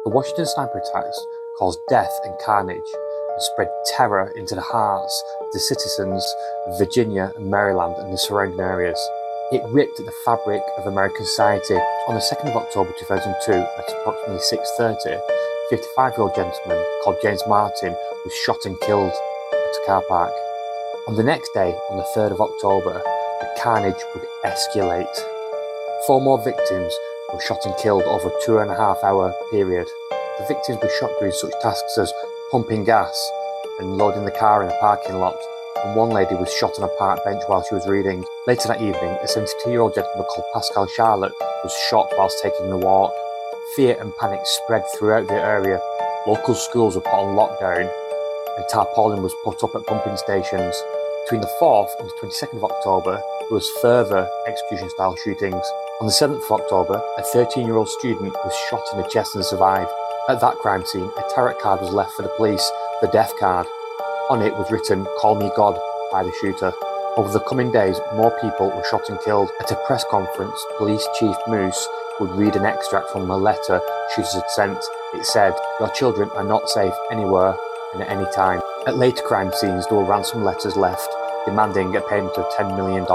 The Washington sniper attacks caused death and carnage and spread terror into the hearts of the citizens of Virginia and Maryland and the surrounding areas. It ripped at the fabric of American society. On the 2nd of October 2002, at approximately 6:30, a 55-year-old gentleman called James Martin was shot and killed at a car park. On the next day, on the 3rd of October, the carnage would escalate. 4 more victims were shot and killed over a 2.5-hour period. The victims were shot doing such tasks as pumping gas and loading the car in a parking lot, and one lady was shot on a park bench while she was reading. Later that evening, a 72-year-old gentleman called Pascal Charlotte was shot whilst taking a walk. Fear and panic spread throughout the area. Local schools were put on lockdown, and tarpaulin was put up at pumping stations. Between the 4th and the 22nd of October, there was further execution-style shootings. On the 7th of October, a 13-year-old student was shot in the chest and survived. At that crime scene, a tarot card was left for the police, the death card. On it was written, "Call me God," by the shooter. Over the coming days, more people were shot and killed. At a press conference, Police Chief Moose would read an extract from a letter shooters had sent. It said, "Your children are not safe anywhere and at any time." At later crime scenes, there were ransom letters left, demanding a payment of $10 million.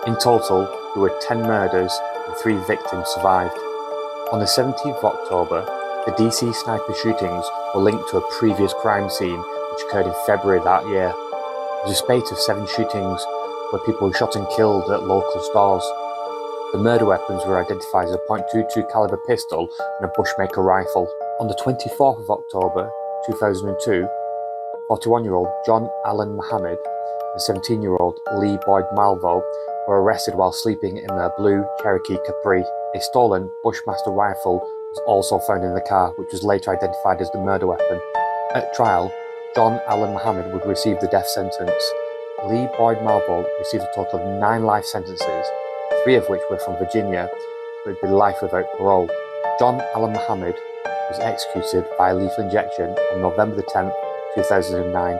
In total, there were 10 murders and 3 victims survived. On the 17th of October, the DC sniper shootings were linked to a previous crime scene which occurred in February that year. There was a spate of 7 shootings where people were shot and killed at local stores. The murder weapons were identified as a .22 caliber pistol and a Bushmaker rifle. On the 24th of October 2002, 41-year-old John Allen Muhammad and 17-year-old Lee Boyd Malvo were arrested while sleeping in their blue Cherokee Capri. A stolen Bushmaster rifle was also found in the car, which was later identified as the murder weapon. At trial, John Allen Muhammad would receive the death sentence. Lee Boyd Malvo received a total of 9 life sentences, 3 of which were from Virginia, but would be life without parole. John Allen Muhammad was executed by lethal injection on November 10, 2009.